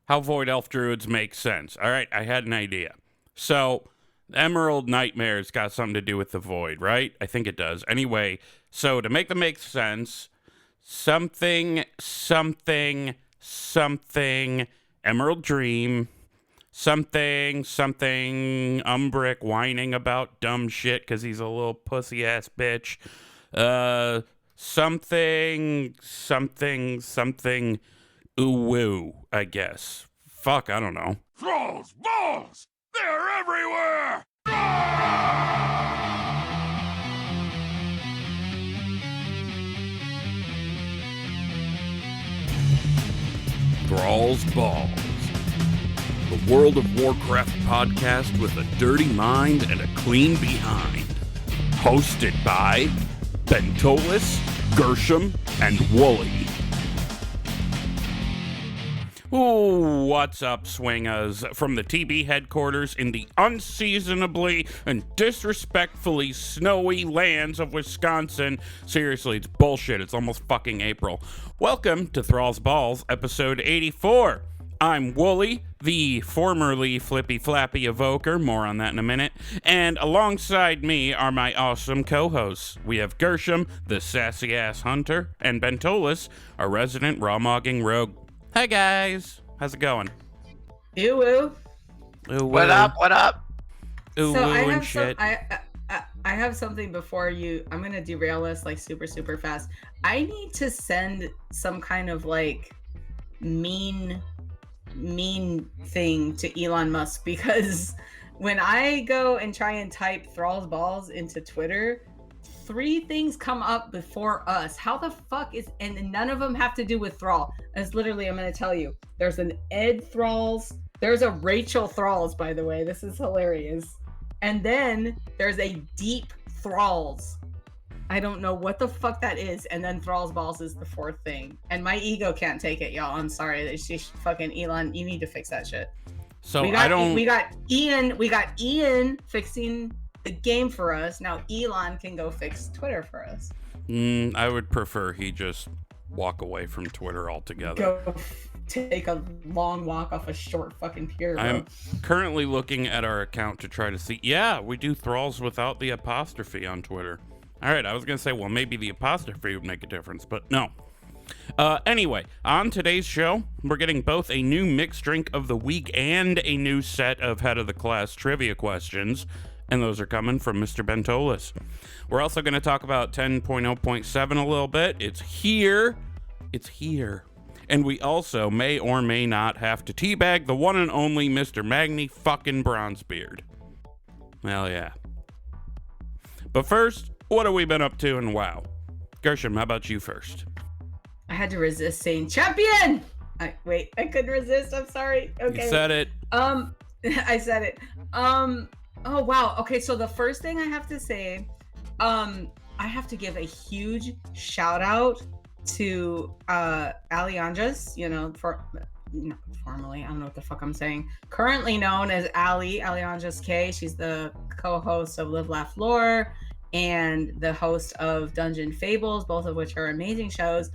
how Void Elf Druids make sense. All right, I had an idea. So, Emerald Nightmare's got something to do with the Void, right? I think it does. Anyway, so to make them make sense, something, Emerald Dream, something, Umbrick whining about dumb shit because he's a little pussy-ass bitch. Something, ooh, I guess. Fuck, I don't know. Thrall's balls! They're everywhere! Thrall's Balls, the World of Warcraft podcast with a dirty mind and a clean behind. Hosted by Bentolas, Gershom, and Wooly. Ooh, what's up, Swingaz? From the TB headquarters in the unseasonably and disrespectfully snowy lands of Wisconsin. Seriously, it's bullshit. It's almost fucking April. Welcome to Thrall's Balls, episode 84. I'm Wooly, the formerly Flippy Flappy Evoker, more on that in a minute, and alongside me are my awesome co-hosts. We have Gershom, the sassy-ass hunter, and Bentolas, our resident raw-mogging rogue. Hey guys, how's it going? Ew woo. Ooh, What up? Ooh, So woo I and have shit. I have something before you. I'm gonna derail this like super fast. I need to send some kind of like mean thing to Elon Musk because when I go and try and type Thrall's Balls into Twitter, 3 things come up before us. How the fuck is, and none of them have to do with Thrall. As literally, I'm going to tell you, there's an Ed Thralls, there's a Rachel Thralls, by the way. This is hilarious. And then there's a Deep Thralls. I don't know what the fuck that is. And then Thrall's Balls is the 4th thing. And my ego can't take it, y'all. I'm sorry. It's just fucking Elon. You need to fix that shit. So we got Ian fixing the game for us. Now Elon can go fix Twitter for us. I would prefer he just walk away from Twitter altogether. Go take a long walk off a short fucking pier. Bro. I'm currently looking at our account to try to see. Yeah, we do Thralls without the apostrophe on Twitter. All right, I was going to say, well, maybe the apostrophe would make a difference, but no. Anyway, on today's show, we're getting both a new mixed drink of the week and a new set of head of the class trivia questions, and those are coming from Mr. Bentolas. We're also going to talk about 10.0.7 a little bit. It's here. And we also may or may not have to teabag the one and only Mr. Magni Fucking Bronzebeard. Hell yeah. But first, what have we been up to in WoW? Gershom, how about you first? I had to resist saying champion. I couldn't resist. I'm sorry. Okay. You said it. I said it. Oh wow. Okay, so the first thing I have to say, I have to give a huge shout out to Alianjas, formerly, I don't know what the fuck I'm saying, currently known as Alianjas K. She's the co-host of Live Laugh Lore and the host of Dungeon Fables, both of which are amazing shows.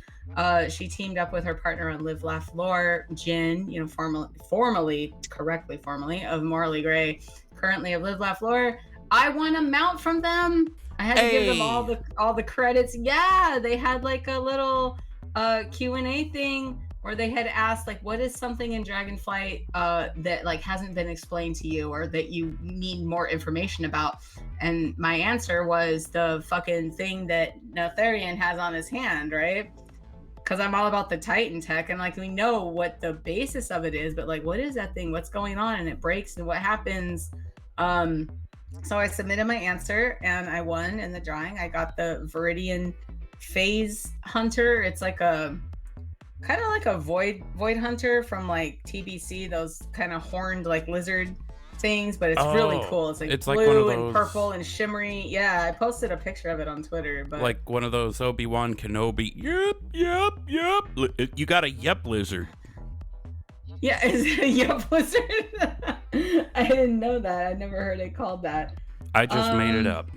She teamed up with her partner on Live Laugh Lore, Jin, formerly of Morally Gray, currently of Live Laugh Lore. I won a mount from them. I had to give them all the credits. Yeah, they had like a little Q&A thing where they had asked like, what is something in Dragonflight that like hasn't been explained to you or that you need more information about? And my answer was the fucking thing that Neltharion has on his hand, right? Because I'm all about the Titan tech, and like we know what the basis of it is, but like what is that thing? What's going on? And it breaks, and what happens? So I submitted my answer, and I won in the drawing. I got the Viridian Phase Hunter. It's like a kind of like a void hunter from like TBC, those kind of horned like lizard things, but it's really cool. It's blue, like one of those... and purple and shimmery. Yeah, I posted a picture of it on Twitter. But like one of those Obi-Wan Kenobi. Yep. You got a yep lizard. Yeah, is it a yep lizard? I didn't know that. I never heard it called that. I just made it up.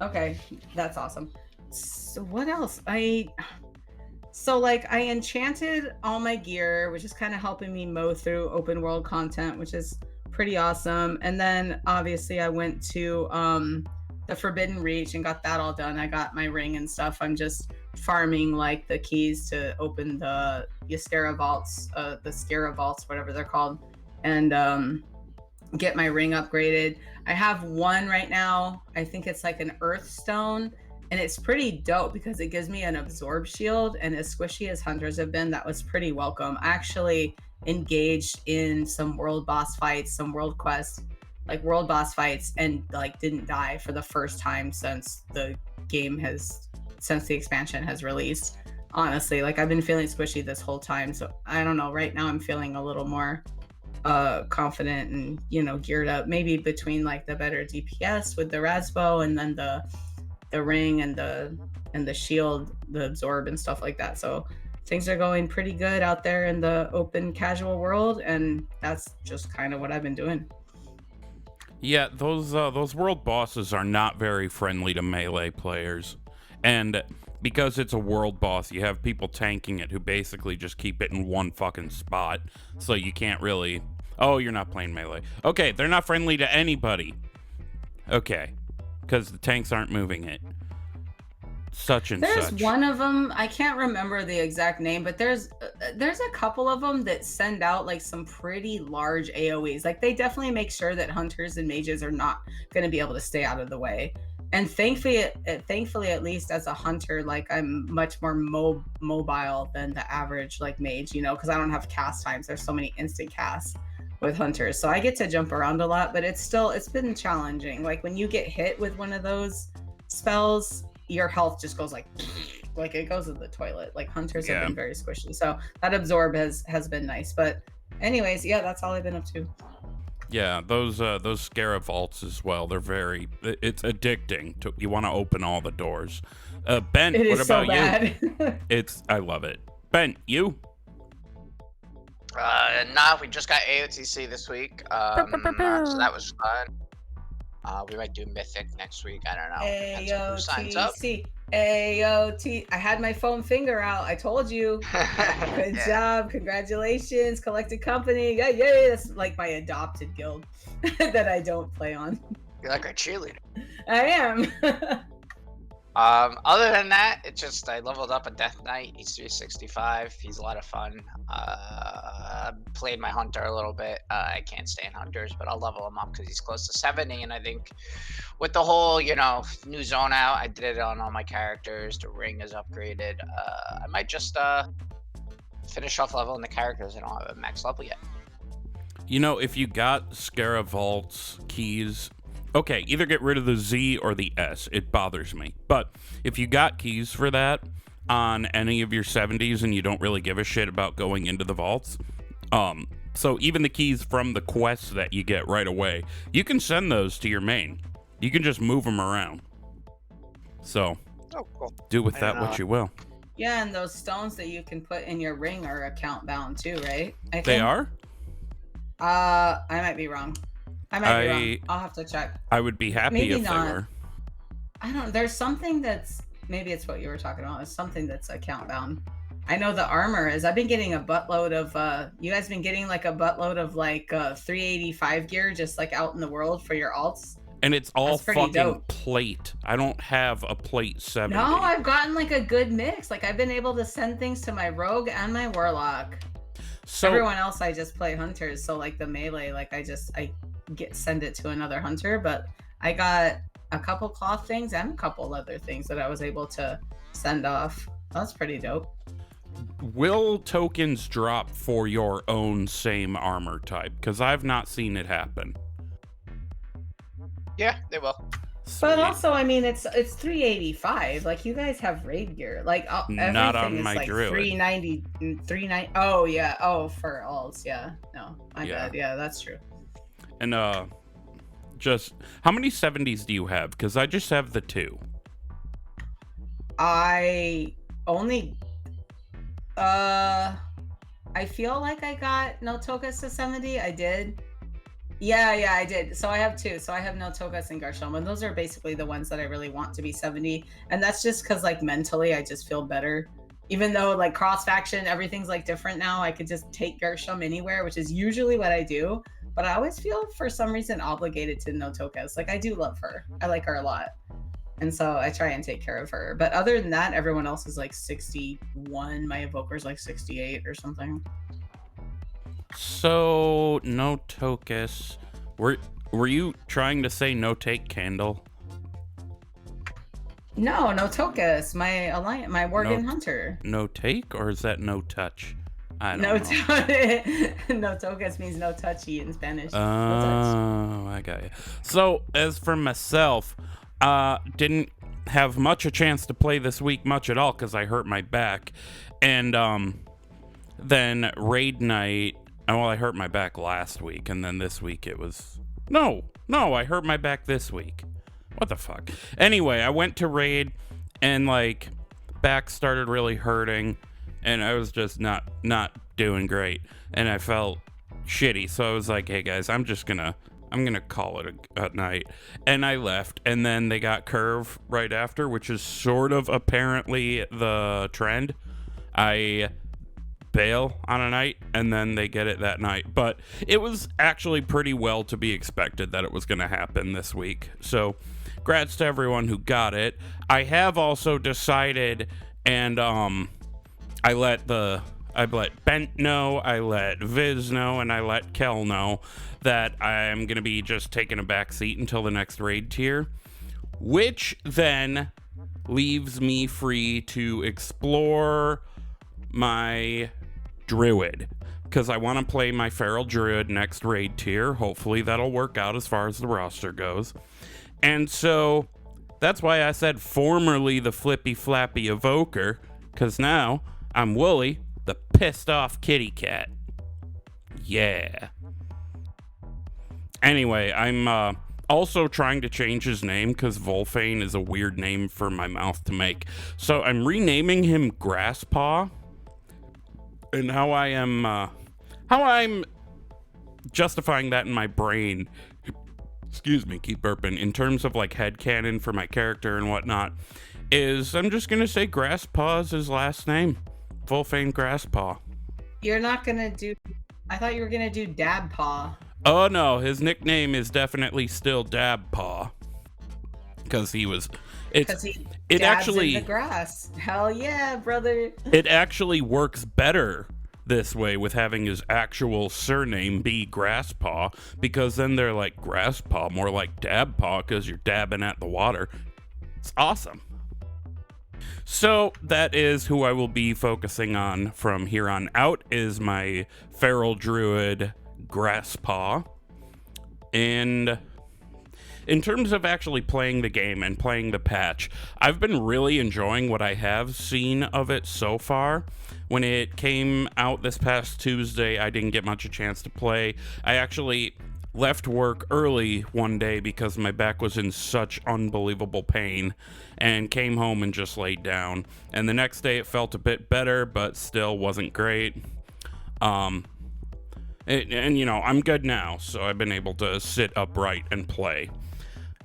Okay, that's awesome. So what else? So like I enchanted all my gear, which is kind of helping me mow through open world content, which is pretty awesome. And then obviously I went to the Forbidden Reach and got that all done. I got my ring and stuff. I'm just farming like the keys to open the Yscara vaults, the Scara vaults, whatever they're called, and get my ring upgraded. I have one right now. I think it's like an earth stone, and it's pretty dope because it gives me an absorb shield, and as squishy as hunters have been, that was pretty welcome. I actually engaged in some world boss fights, some world quests, like world boss fights, and like didn't die for the first time since the expansion has released. Honestly, like I've been feeling squishy this whole time, so I don't know, right now I'm feeling a little more confident and, you know, geared up, maybe between like the better DPS with the Rasbo and then the ring and the shield, the absorb and stuff like that. So things are going pretty good out there in the open casual world, and that's just kind of what I've been doing. Yeah, those world bosses are not very friendly to melee players, and because it's a world boss, you have people tanking it who basically just keep it in one fucking spot, so you can't really. Oh, you're not playing melee. Okay, they're not friendly to anybody. Okay, because the tanks aren't moving it. Such and there's such. One of them, I can't remember the exact name, but there's a couple of them that send out like some pretty large AoEs. Like they definitely make sure that hunters and mages are not going to be able to stay out of the way. And thankfully, at least as a hunter, like I'm much more mobile than the average like mage, you know, because I don't have cast times. There's so many instant casts with hunters, so I get to jump around a lot. But it's been challenging. Like when you get hit with one of those spells, your health just goes like it goes to the toilet. Like hunters have been very squishy, so that absorb has been nice. But anyways, yeah, that's all I've been up to. Yeah, those Scara vaults as well. They're it's addicting. You want to open all the doors. Ben, what about you? I love it. Ben, you? Nah, we just got AOTC this week. So that was fun. We might do Mythic next week. I don't know. AOTC. AOT. I had my foam finger out. I told you. Good job. Congratulations. Collected company. Yay. That's like my adopted guild that I don't play on. You're like our cheerleader. I am. Other than that, it's just I leveled up a Death Knight. He's 365. He's a lot of fun. Played my hunter a little bit. I can't stand hunters, but I'll level him up because he's close to 70. And I think with the whole, new zone out, I did it on all my characters. The ring is upgraded. I might just finish off leveling the characters. I don't have a max level yet. If you got Scara vaults keys. Okay, either get rid of the Z or the S. It bothers me. But if you got keys for that on any of your 70s and you don't really give a shit about going into the vaults, so even the keys from the quests that you get right away, you can send those to your main. You can just move them around. So, cool. Do with that what you will. Yeah, and those stones that you can put in your ring are account bound too, right? I think. They are? I might be wrong. I might be wrong. I'll have to check. I would be happy if they were. I don't. There's something that's maybe it's what you were talking about. It's something that's account bound. I know the armor is. I've been getting a buttload of. You guys been getting like a buttload of like 385 gear just like out in the world for your alts. And it's all fucking dope. plate. I don't have a plate 70. No, I've gotten like a good mix. Like I've been able to send things to my rogue and my warlock. So everyone else, I just play hunters. So like the melee, like I send it to another hunter, but I got a couple cloth things and a couple other things that I was able to send off. That's pretty dope. Will tokens drop for your own same armor type? Because I've not seen it happen. Yeah, they will. Sweet. But also, I mean, it's 385. Like you guys have raid gear. Like not on everything is my like druid. 390, 390. Oh yeah. Oh, for alts. Yeah. No, my bad. Yeah, that's true. And just how many 70s do you have? Because I just have the 2. I only I feel like I got no Tokas to 70. I did. Yeah, I did. So I have 2. So I have no Tokas and Gershom, and those are basically the ones that I really want to be 70. And that's just because like mentally I just feel better Even though like cross faction, everything's like different now. I could just take Gershom anywhere, which is usually what I do. But I always feel for some reason obligated to Notokas. Like I do love her. I like her a lot. And so I try and take care of her. But other than that, everyone else is like 61. My evoker's like 68 or something. So Notokas, were you trying to say no take candle? No, Notokas, my Worgen hunter. No take, or is that no touch? I don't know. Notokas means no touchy in Spanish. No Oh, I got you. So as for myself, didn't have much a chance to play this week much at all because I hurt my back, and then raid night. Well, I hurt my back last week, and then this week it was no, I hurt my back this week. What the fuck? Anyway, I went to raid, and like back started really hurting, and I was just not doing great, and I felt shitty. So I was like, hey guys, I'm gonna call it a night, and I left. And then they got curve right after, which is sort of apparently the trend. I bail on a night and then they get it that night, but it was actually pretty well to be expected that it was going to happen this week. So congrats to everyone who got it. I have also decided, and I let Bent know, I let Viz know, and I let Kel know that I'm going to be just taking a back seat until the next raid tier, which then leaves me free to explore my druid, because I want to play my feral druid next raid tier. Hopefully that'll work out as far as the roster goes. And so that's why I said formerly the flippy flappy evoker, because now I'm Wooly, the pissed off kitty cat. Yeah. Anyway, I'm also trying to change his name because Volfane is a weird name for my mouth to make. So I'm renaming him Grasspaw. And how I'm justifying that in my brain, excuse me, keep burping, in terms of like headcanon for my character and whatnot, is I'm just gonna say Grasspaw is his last name. Volfane Grasspaw. You're not gonna do, I thought you were gonna do Dabpaw. Oh no, his nickname is definitely still Dabpaw. Because he dabs in the grass. Hell yeah, brother. It actually works better this way with having his actual surname be Grasspaw, because then they're like Grasspaw, more like Dabpaw, because you're dabbing at the water. It's awesome. So that is who I will be focusing on from here on out, is my feral druid Grasspaw. And in terms of actually playing the game and playing the patch, I've been really enjoying what I have seen of it so far. When it came out this past Tuesday, I didn't get much a chance to play. I actually left work early one day because my back was in such unbelievable pain, and came home and just laid down. And the next day it felt a bit better, but still wasn't great. And you know, I'm good now, so I've been able to sit upright and play.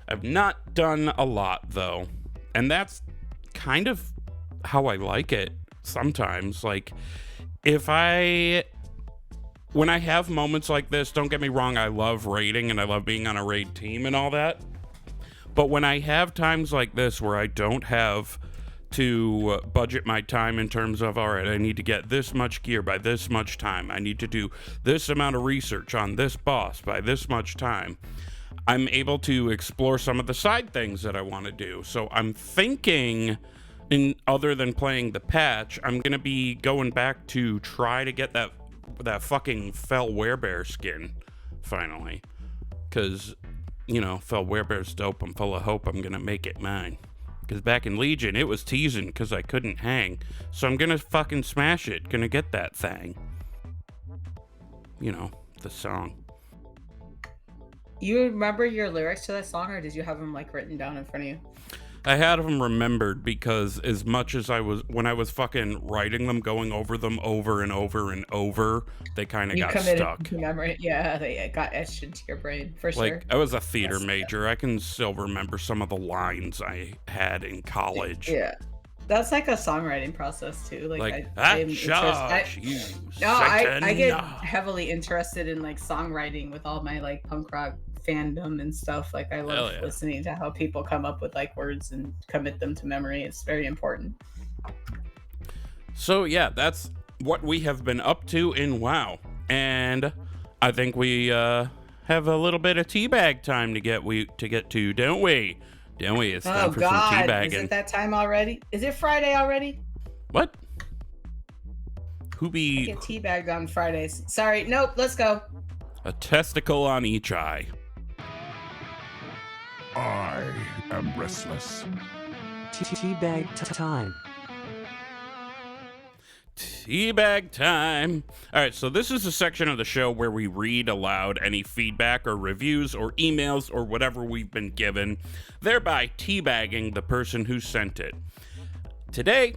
I've not done a lot though, and that's kind of how I like it sometimes. Like, when I have moments like this, don't get me wrong, I love raiding and I love being on a raid team and all that, but when I have times like this where I don't have to budget my time in terms of, all right, I need to get this much gear by this much time, I need to do this amount of research on this boss by this much time, I'm able to explore some of the side things that I want to do. So I'm thinking, other than playing the patch, I'm going to be going back to try to get that fucking fell werebear skin finally. Because, you know, fell werebear's dope. I'm full of hope I'm going to make it mine. Because back in Legion, it was teasing because I couldn't hang. So I'm going to fucking smash it. Going to get that thing. You know, the song. You remember your lyrics to that song, or did you have them like written down in front of you? I had them remembered, because as much as when I was fucking writing them, going over them over and over and over, they kind of got stuck. To memory. Yeah, they got etched into your brain, for sure. Like, I was a theater major. I can still remember some of the lines I had in college. Yeah. that's like a songwriting process too. Like, I'm charge you. I get Satan. heavily interested in like songwriting with all my like punk rock fandom and stuff. Like I love Hell yeah. listening to how people come up with like words and commit them to memory. It's very important. So yeah, that's what we have been up to in WoW, and I think we have a little bit of teabag time to get to, don't we? Don't we? It's time Oh for God! some teabagging. Is it that time already? Is it Friday already? What? Who I be get teabagged on Fridays. Sorry, nope. Let's go. a testicle on each eye? I am restless. Teabag time. Teabag time. All right, so this is a section of the show where we read aloud any feedback or reviews or emails or whatever we've been given, thereby teabagging the person who sent it. Today,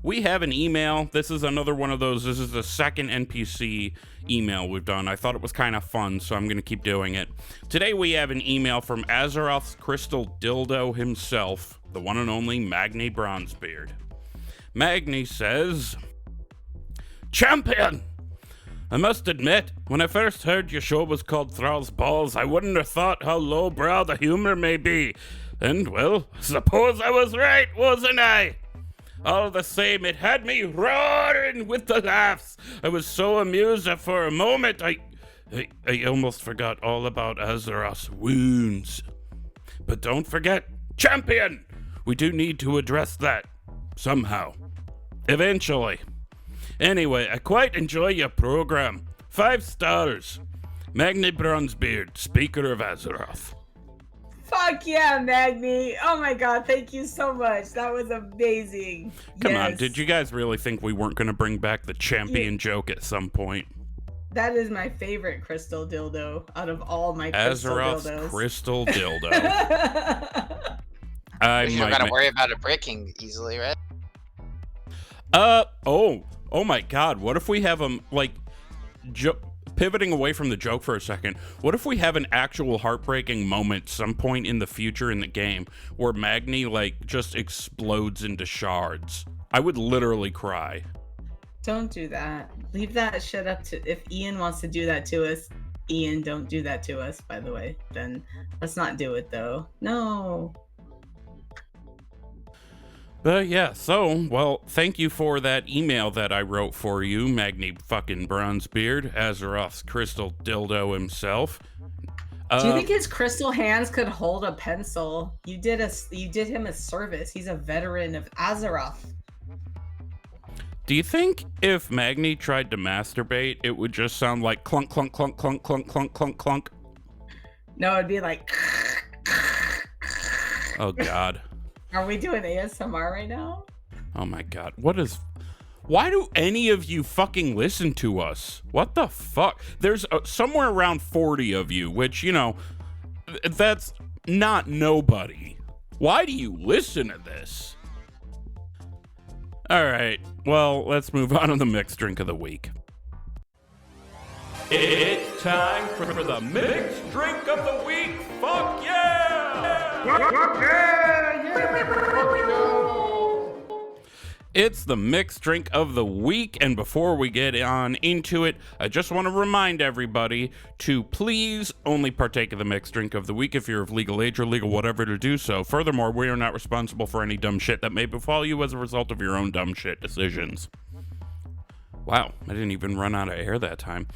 we have an email. This is another one of those. This is the second NPC email we've done. I thought it was kind of fun, so I'm going to keep doing it. Today, we have an email from Azeroth's crystal dildo himself, the one and only Magni Bronzebeard. Magni says, Champion! I must admit, when I first heard your show was called Thrall's Balls, I wouldn't have thought how lowbrow the humor may be. And, well, suppose I was right, wasn't I? All the same, it had me roaring with the laughs. I was so amused that for a moment I almost forgot all about Azeroth's wounds. But don't forget, Champion! We do need to address that. Somehow. Eventually. Anyway, I quite enjoy your program. 5 stars. Magni Bronzebeard, Speaker of Azeroth. Fuck yeah, Magni. Oh my God, thank you so much. That was amazing. Come on, Yes. did you guys really think we weren't going to bring back the champion joke at some point? That is my favorite crystal dildo out of all my crystal Azeroth's dildos. crystal dildo. I You're might gonna ma- worry about it breaking easily, right? Oh my God, what if we have them, like, pivoting away from the joke for a second, what if we have an actual heartbreaking moment some point in the future in the game where Magni, like, just explodes into shards? I would literally cry. Don't do that. Leave that shit up to, if Ian wants to do that to us, Ian, don't do that to us, by the way. Then let's not do it though. No. But yeah, so, well, thank you for that email that I wrote for you, Magni Fucking Bronzebeard, Azeroth's crystal dildo himself. Do you think his crystal hands could hold a pencil? You did him a service. He's a veteran of Azeroth. Do you think if Magni tried to masturbate, it would just sound like clunk, clunk, clunk, clunk, clunk, clunk, clunk, clunk? No, it'd be like. Oh, God. Are we doing ASMR right now? Oh, my God. Why do any of you fucking listen to us? What the fuck? There's somewhere around 40 of you, which, you know, that's not nobody. Why do you listen to this? All right, well, let's move on to the mixed drink of the week. It's time for the mixed drink of the week. Fuck yeah! It's the mixed drink of the week, and before we get on into it, I just want to remind everybody to please only partake of the mixed drink of the week if you're of legal age or legal whatever to do so. Furthermore, we are not responsible for any dumb shit that may befall you as a result of your own dumb shit decisions. Wow, I didn't even run out of air that time.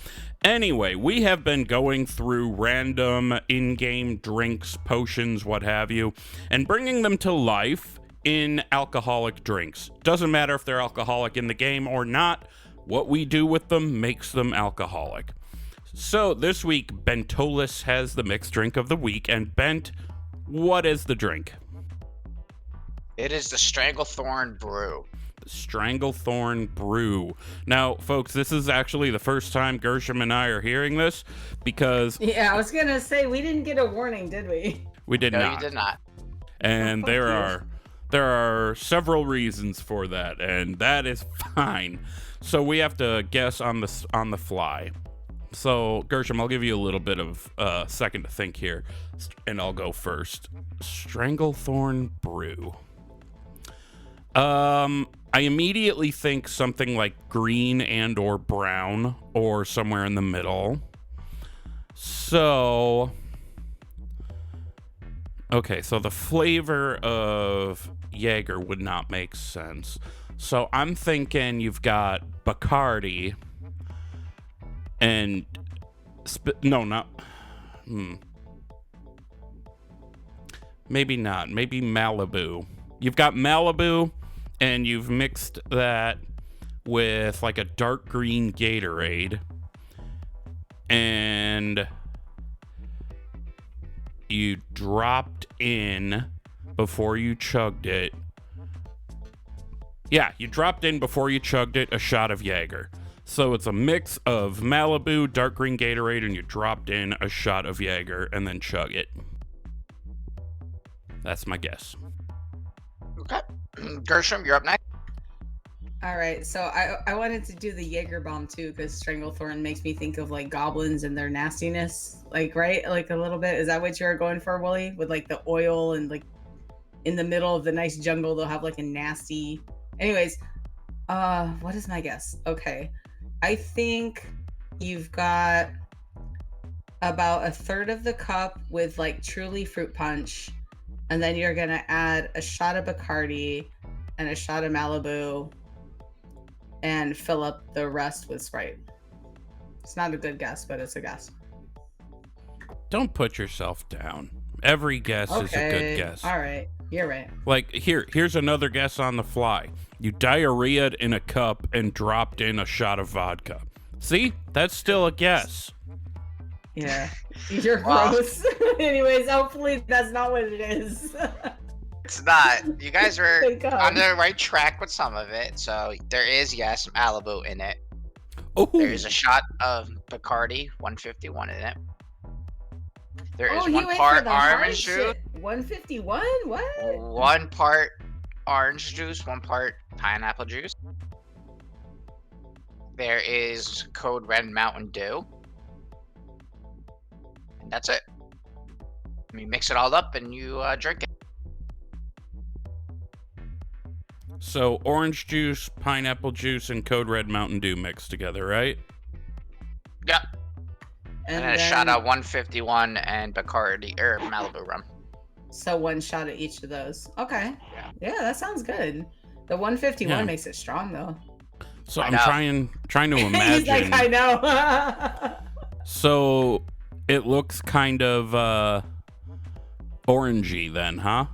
Anyway, we have been going through random in-game drinks, potions, what have you, and bringing them to life in alcoholic drinks. Doesn't matter if they're alcoholic in the game or not, what we do with them makes them alcoholic. So this week, Bentolas has the mixed drink of the week, and Bent, what is the drink? It is the Stranglethorn Brew. Stranglethorn Brew. Now, folks, this is actually the first time Gershom and I are hearing this, because... Yeah, I was gonna say, we didn't get a warning, did we? We did No, not. you did not. And Oh, there are several reasons for that, and that is fine. So we have to guess on the fly. So Gershom, I'll give you a little bit of a second to think here, and I'll go first. Stranglethorn Brew. I immediately think something like green and or brown or somewhere in the middle. So, okay, so the flavor of Jaeger would not make sense. So I'm thinking you've got Bacardi and maybe not. Maybe Malibu. You've got Malibu and you've mixed that with like a dark green Gatorade. And you dropped in before you chugged it. Yeah, you dropped in before you chugged it a shot of Jaeger. So it's a mix of Malibu, dark green Gatorade, and you dropped in a shot of Jaeger and then chug it. That's my guess. Okay. Gershom, you're up next. All right, so I wanted to do the Jaeger bomb too because Stranglethorn makes me think of like goblins and their nastiness, like right, like a little bit. Is that what you're going for, Wooly? With like the oil and like in the middle of the nice jungle, they'll have like a nasty. Anyways, what is my guess? Okay, I think you've got about a third of the cup with like truly fruit punch, and then you're gonna add a shot of Bacardi and a shot of Malibu and fill up the rest with Sprite. It's not a good guess, but it's a guess. Don't put yourself down. Every guess is a good guess. All right, you're right. Like, here's another guess on the fly. You diarrheaed in a cup and dropped in a shot of vodka. See? That's still a guess. Yeah. You're gross. Anyways, hopefully that's not what it is. It's not. You guys are Thank God. on the right track with some of it. So there is, yes, Malibu in it. Oh, There's a shot of Bacardi, 151 in it. There is he one went part for the hard orange juice, shit. 151? What? one part orange juice, one part pineapple juice. There is Code Red Mountain Dew. And that's it. You mix it all up and you drink it. so orange juice, pineapple juice, and Code Red Mountain Dew mixed together, right? Yep. And then a shot then- of 151 and Bacardi or Malibu rum. So one shot of each of those. Okay. Yeah. Yeah, that sounds good. The 151 Yeah. makes it strong though. So I I'm know. trying to He's imagine. like, I know. So it looks kind of orangey then, huh?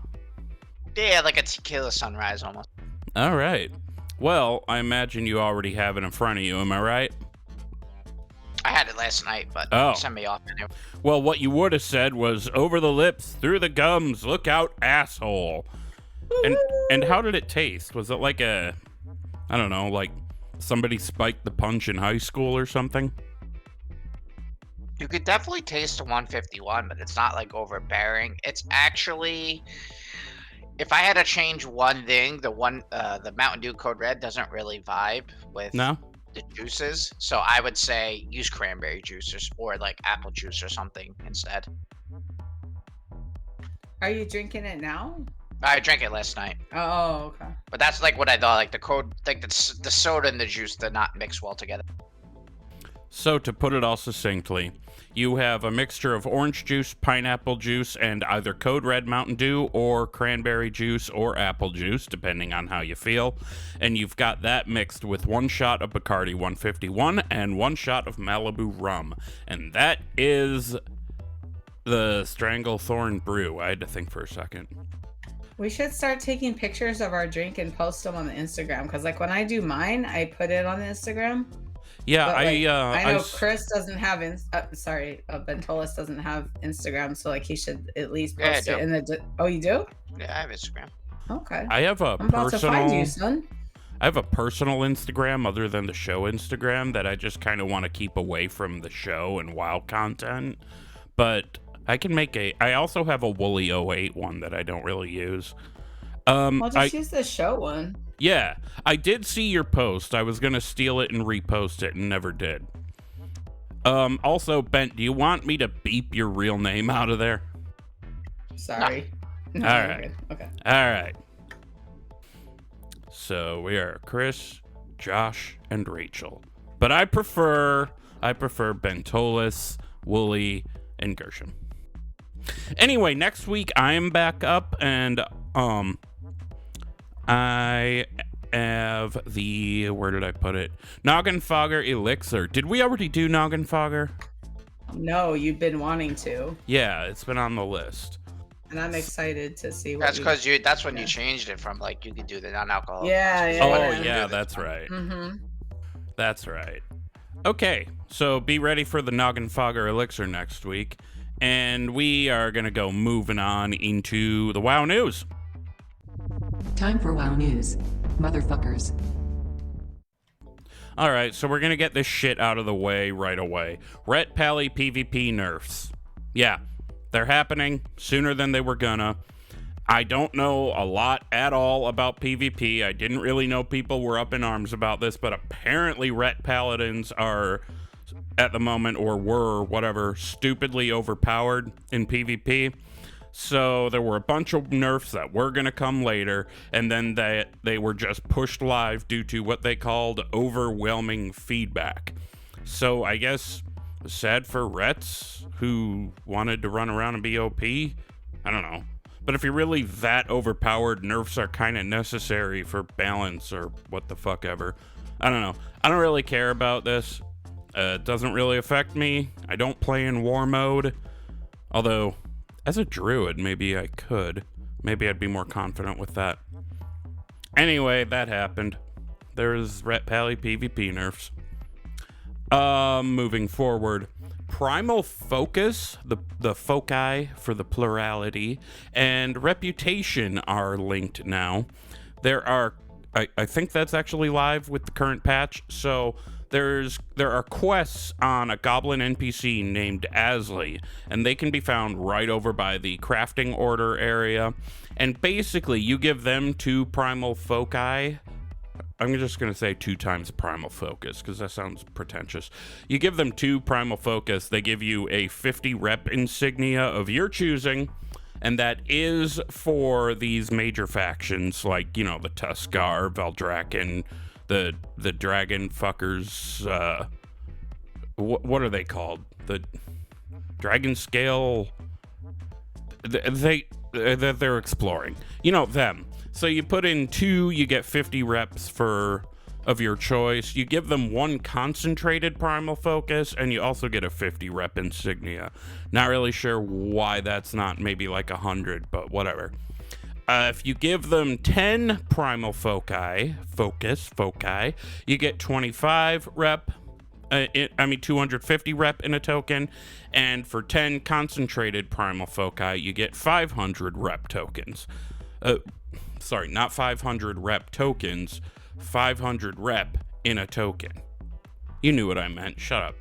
Yeah, like a tequila sunrise almost. All right. Well, I imagine you already have it in front of you, am I right? I had it last night, but Oh. you sent me off anyway. Well, what you would have said was over the lips, through the gums, look out, asshole. And how did it taste? Was it like I don't know, like somebody spiked the punch in high school or something? You could definitely taste the 151, but it's not like overbearing. It's actually, if I had to change one thing, the Mountain Dew Code Red doesn't really vibe with No? the juices. So I would say use cranberry juice or like apple juice or something instead. Are you drinking it now? I drank it last night, Oh, okay. but that's like what I thought. Like the soda and the juice did not mix well together. So to put it all succinctly, you have a mixture of orange juice, pineapple juice, and either Code Red Mountain Dew or cranberry juice or apple juice, depending on how you feel. And you've got that mixed with one shot of Bacardi 151 and one shot of Malibu rum. And that is the Stranglethorn Brew. I had to think for a second. We should start taking pictures of our drink and post them on the Instagram. Because like when I do mine, I put it on the Instagram. Yeah, But, like, I know s- Chris doesn't have Bentolas doesn't have Instagram, so like he should at least Yeah, I post it do. in the. Oh, you do? Yeah, I have Instagram. Okay. I have a I'm about to find you, personal. son. I have a personal Instagram other than the show Instagram that I just kind of want to keep away from the show and WoW content. But I can make I also have a Woolly 08 one that I don't really use. Well, just use the show one. Yeah, I did see your post. I was going to steal it and repost it and never did. Also, Bent, do you want me to beep your real name out of there? Sorry. No, All you're right. good. Okay. All right. So we are Chris, Josh, and Rachel. But I prefer Bentolas, Wooly, and Gershom. Anyway, next week I am back up, and I have the, where did I put it? Noggenfogger Elixir. Did we already do Noggenfogger? No, you've been wanting to. Yeah, it's been on the list. And I'm excited to see what That's because that's when you changed it from like you could do the non-alcoholic. Yeah, Oh, yeah. yeah, that's right. Mm-hmm. That's right. Okay, so be ready for the Noggenfogger Elixir next week. And we are going to go moving on into the WoW news. Time for WoW news, motherfuckers. All right, so we're going to get this shit out of the way right away. Ret Pally PvP nerfs. Yeah, they're happening sooner than they were gonna. I don't know a lot at all about PvP. I didn't really know people were up in arms about this, but apparently Ret Paladins are, at the moment, or were, whatever, stupidly overpowered in PvP. So there were a bunch of nerfs that were going to come later, and then they were just pushed live due to what they called overwhelming feedback. So I guess sad for Rets who wanted to run around and be OP. I don't know. But if you're really that overpowered, nerfs are kind of necessary for balance or what the fuck ever. I don't know. I don't really care about this. It doesn't really affect me. I don't play in war mode. Although, as a druid, maybe I could. Maybe I'd be more confident with that. Anyway, that happened. There's Ret Pally PvP nerfs. Moving forward. Primal Focus, the foci for the plurality, and Reputation are linked now. There are, I think that's actually live with the current patch. So there are quests on a goblin NPC named Asley, and they can be found right over by the crafting order area. And basically, you give them 2 Primal Foci. I'm just going to say 2 times Primal Focus, because that sounds pretentious. You give them 2 Primal Focus, they give you a 50 rep insignia of your choosing, and that is for these major factions, like, you know, the Tuskar, Valdrakken, the dragon fuckers, what are they called? The Dragon Scale, they're exploring. You know, them. So you put in 2, you get 50 reps of your choice. You give them 1 concentrated Primal Focus, and you also get a 50 rep insignia. Not really sure why that's not maybe like 100, but whatever. If you give them 10 Primal Foci, you get 25 rep. 250 rep in a token, and for 10 concentrated Primal Foci, you get 500 rep tokens. Sorry, not 500 rep tokens, 500 rep in a token. You knew what I meant, shut up.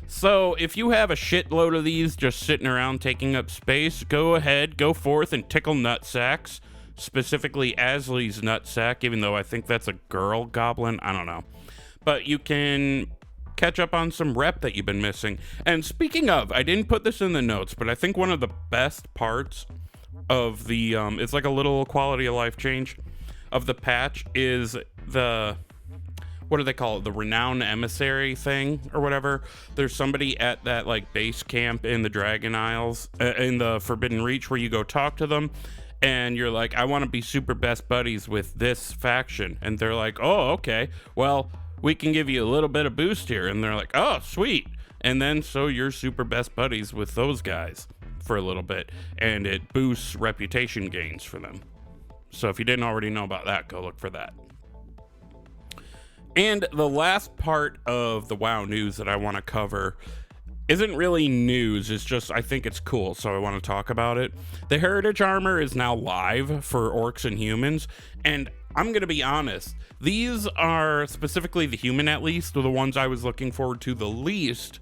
So if you have a shitload of these just sitting around taking up space, go ahead, go forth and tickle nutsacks, specifically Asley's nutsack, even though I think that's a girl goblin, I don't know. But you can catch up on some rep that you've been missing. And speaking of, I didn't put this in the notes, but I think one of the best parts of the it's like a little quality of life change of the patch is the, what do they call it, the renowned emissary thing or whatever. There's somebody at that like base camp in the Dragon Isles, in the Forbidden Reach, where you go talk to them and you're like, I want to be super best buddies with this faction, and they're like, oh, okay, well, we can give you a little bit of boost here. And they're like, oh, sweet. And then so you're super best buddies with those guys for a little bit, and it boosts reputation gains for them. So if you didn't already know about that, go look for that. And the last part of the WoW news that I want to cover isn't really news, it's just I think it's cool, so I want to talk about it. The Heritage Armor is now live for Orcs and Humans, and I'm gonna be honest, these are, specifically the human at least, are the ones I was looking forward to the least,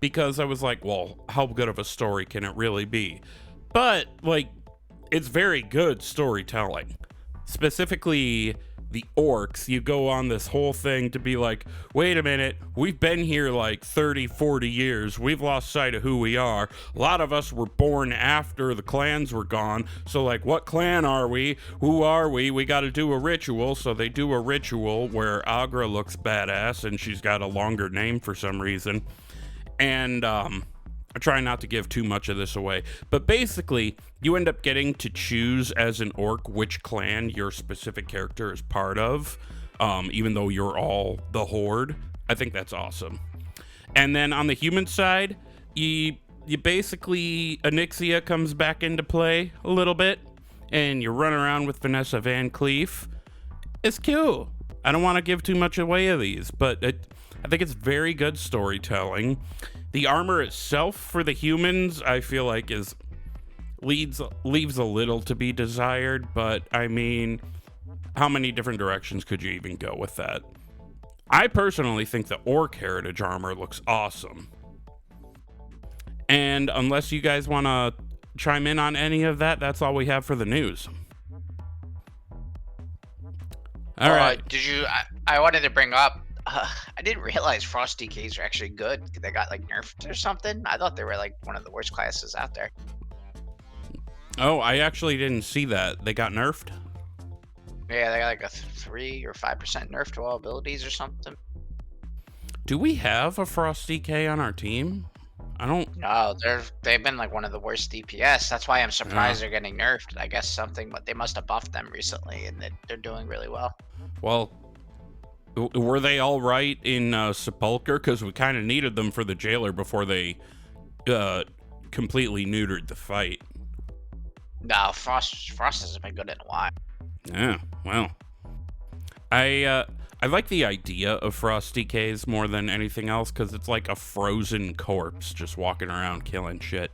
because I was like, well, how good of a story can it really be? But, like, it's very good storytelling. Specifically, the orcs, you go on this whole thing to be like, wait a minute, we've been here like 30, 40 years. We've lost sight of who we are. A lot of us were born after the clans were gone. So like, what clan are we? Who are we? We got to do a ritual. So they do a ritual where Agra looks badass and she's got a longer name for some reason. And, I try not to give too much of this away, but basically you end up getting to choose as an orc which clan your specific character is part of, even though you're all the horde. I think that's awesome. And then on the human side, you basically, Onyxia comes back into play a little bit, and you run around with Vanessa Van Cleef. It's cool. I don't want to give too much away of these, but I think it's very good storytelling. The armor itself for the humans, I feel like, leaves a little to be desired, but I mean, how many different directions could you even go with that? I personally think the orc heritage armor looks awesome. And unless you guys want to chime in on any of that, that's all we have for the news. All right. I wanted to bring up, I didn't realize Frost DKs are actually good. They got like nerfed or something. I thought they were like one of the worst classes out there. Oh, I actually didn't see that. They got nerfed? Yeah, they got like a 3 or 5% nerf to all abilities or something. Do we have a Frost DK on our team? I don't. No, they've been like one of the worst DPS. That's why I'm surprised they're getting nerfed. I guess but they must have buffed them recently, and they're doing really well. Well, were they all right in Sepulcher? Because we kind of needed them for the jailer before they completely neutered the fight. No, Frost hasn't been good in a while. Yeah, well, I like the idea of Frost DKs more than anything else because it's like a frozen corpse just walking around killing shit.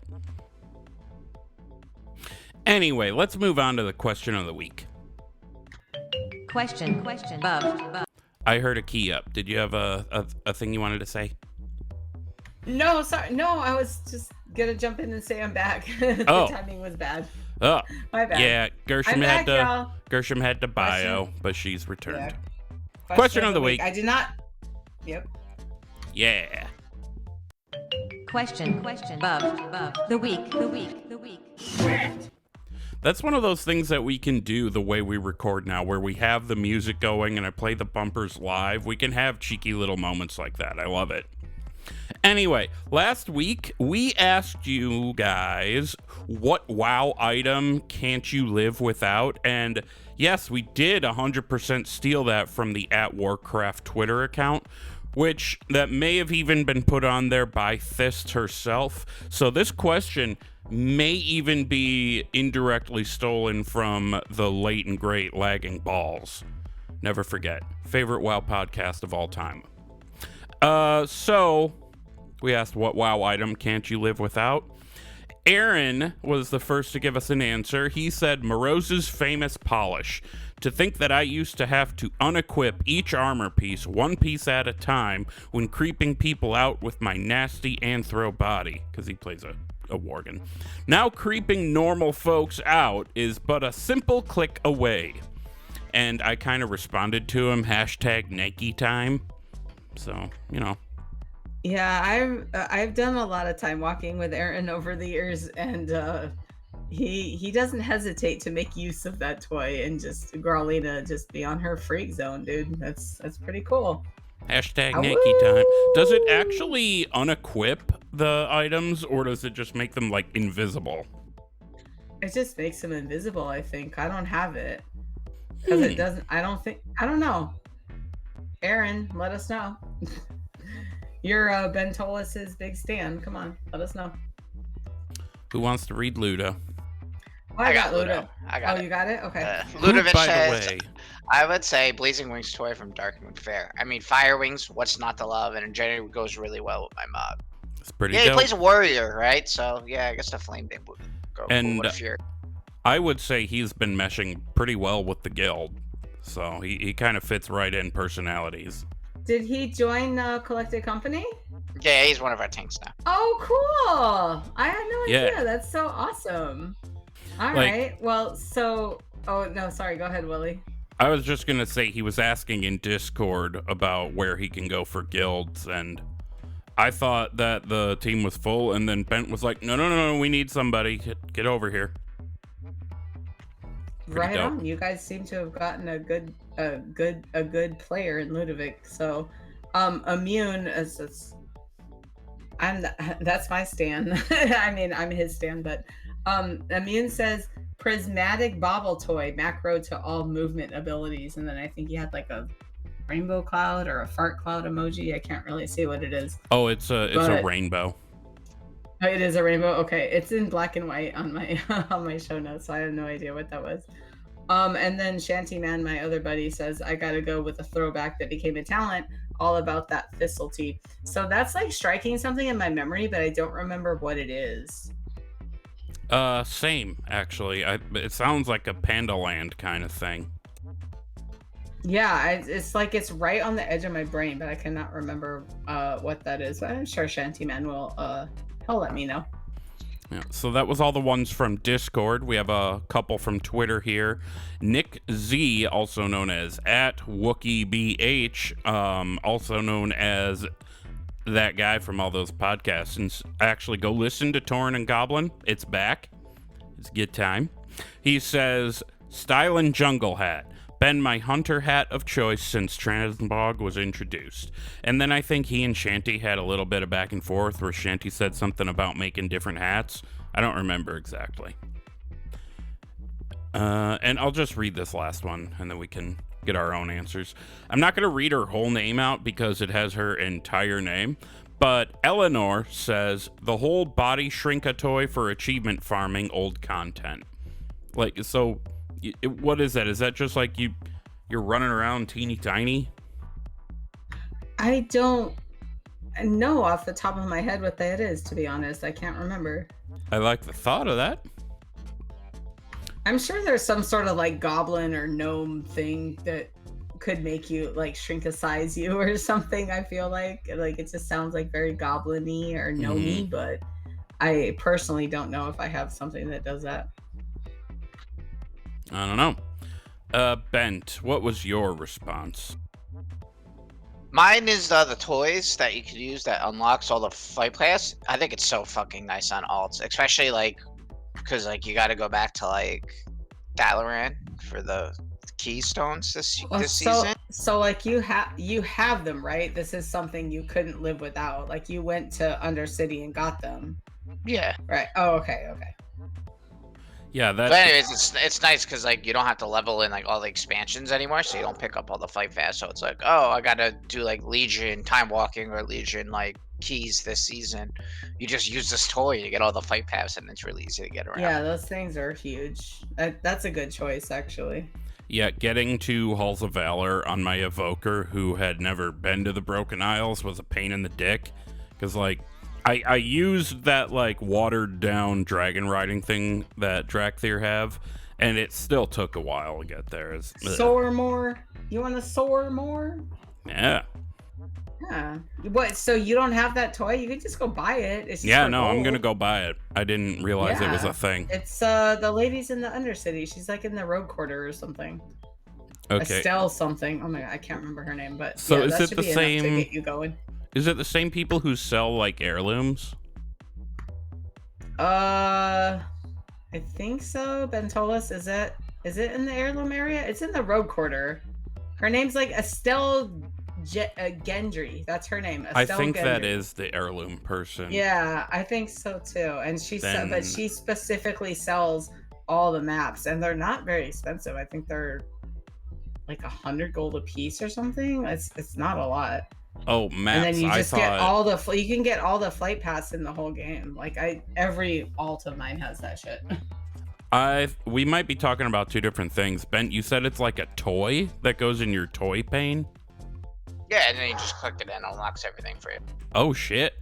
Anyway, let's move on to the question of the week. Question. Buff. I heard a key up. Did you have a thing you wanted to say? No, sorry. No, I was just gonna jump in and say I'm back. The timing was bad. Oh, my bad. Yeah, Gershom had to bio, but she's returned. Yeah. Question of the week. I did not. Yep. Yeah. Question. Buff. The week. That's one of those things that we can do the way we record now, where we have the music going and I play the bumpers live. We can have cheeky little moments like that. I love it. Anyway, last week we asked you guys, what WoW item can't you live without? And yes, we did 100% steal that from the @Warcraft Twitter account, which that may have even been put on there by Fist herself. So this question may even be indirectly stolen from the late and great Lagging Balls. Never forget. Favorite WoW podcast of all time. So we asked, what WoW item can't you live without? Aaron was the first to give us an answer. He said Morose's famous polish. To think that I used to have to unequip each armor piece, one piece at a time, when creeping people out with my nasty anthro body, because he plays a Worgen. Now creeping normal folks out is but a simple click away. And I kind of responded to him, #Nike time. So, you know. Yeah, I've done a lot of time walking with Aaron over the years, and he doesn't hesitate to make use of that toy and just Growlina just be on her freak zone, dude. That's pretty cool. #Nike time. Does it actually unequip the items, or does it just make them like invisible? It just makes them invisible, I think. I don't have it because it doesn't. I don't know. Aaron, let us know. You're Bentolas' big stan. Come on, let us know. Who wants to read Luda? Well, I got Luda. I got it. You got it? Okay. Ludovic by says, the way, I would say Blazing Wings toy from Darkwing Fair. I mean, Fire Wings, what's not to love, and in general goes really well with my mob. it's pretty Yeah, he dope. plays a warrior, right? So yeah, I guess the Flame Babe would go And cool with Fury. I would say he's been meshing pretty well with the guild, so he kind of fits right in personalities. Did he join Collected Company? Yeah, he's one of our tanks now. Oh, cool! I had no idea. Yeah. That's so awesome. All Like- right. Well, so. Oh no, sorry. Go ahead, Willie. I was just gonna say he was asking in Discord about where he can go for guilds, and I thought that the team was full, and then Bent was like, no, we need somebody. Get over here. Right dope. on. You guys seem to have gotten a good player in Ludovic. So, Immune that's my stand. I mean, I'm his stand, but Immune says prismatic bauble toy, macro to all movement abilities, and then I think he had like a rainbow cloud or a fart cloud emoji. I can't really see what it is. Oh, it's a rainbow. Oh, it is a rainbow. Okay, it's in black and white on my on my show notes, so I have no idea what that was. And then Shanty Man, my other buddy, says I gotta go with a throwback that became a talent, all about that Thistletea. So that's like striking something in my memory, but I don't remember what it is. Same actually. It sounds like a Pandaland kind of thing. Yeah, it's like it's right on the edge of my brain, but I cannot remember what that is. But I'm sure Shanty Man will he'll let me know. Yeah, so that was all the ones from Discord. We have a couple from Twitter here. Nick Z, also known as @WookieBH, also known as that guy from all those podcasts. And actually, go listen to Tauren and Goblin. It's back. It's good time. He says, Stylin' Jungle Hat. Been my hunter hat of choice since Transmog was introduced. And then I think he and Shanty had a little bit of back and forth where Shanty said something about making different hats. I don't remember exactly. And I'll just read this last one and then we can get our own answers. I'm not going to read her whole name out because it has her entire name. But Eleanor says, the whole body shrink-a-toy for achievement farming old content. Like, so... what is that? Is that just like you're running around teeny tiny? I don't know off the top of my head what that is, to be honest. I can't remember. I like the thought of that. I'm sure there's some sort of like goblin or gnome thing that could make you like shrink a size you or something. I feel like it just sounds like very goblin-y or gnome-y, but I personally don't know if I have something that does that. I don't know. Bent, what was your response? Mine is the toys that you could use that unlocks all the fight pass. I think it's so fucking nice on alts, especially like because like you got to go back to like Dalaran for the keystones this season. So like you have them, right? This is something you couldn't live without. Like you went to Undercity and got them. Yeah. Right. Oh, okay. Yeah, But anyways, it's nice because like you don't have to level in like all the expansions anymore, so you don't pick up all the fight fast. So it's like, oh, I gotta do like Legion time walking or Legion like keys this season. You just use this toy to get all the fight pass, and it's really easy to get around. Yeah, those things are huge. That's a good choice, actually. Yeah, getting to Halls of Valor on my Evoker, who had never been to the Broken Isles, was a pain in the dick. Because like, I used that like watered down dragon riding thing that Drakthir have, and it still took a while to get there. Soar more? You want to soar more? Yeah. Yeah. What? So you don't have that toy? You can just go buy it. It's just Yeah, for no, I'm gold. gonna go buy it. I didn't realize it was a thing. It's the lady's in the Undercity. She's like in the Road Quarter or something. Okay. Estelle something. Oh my god, I can't remember her name, but So yeah, is that it should the be enough same? to get you going. Is it the same people who sell like heirlooms? I think so. Bentolas, is it in the heirloom area? It's in the Road Quarter. Her name's like Estelle Gendry. That's her name. Estelle I think Gendry. that is the heirloom person. Yeah, I think so too. And but she specifically sells all the maps, and they're not very expensive. I think they're like 100 gold a piece or something. It's not a lot. Oh, maps. And then you just I get thought... you can get all the flight pass in the whole game. Like every alt of mine has that shit. We might be talking about two different things. Bent, you said it's like a toy that goes in your toy pane? Yeah, and then you just click it and it unlocks everything for you. Oh shit.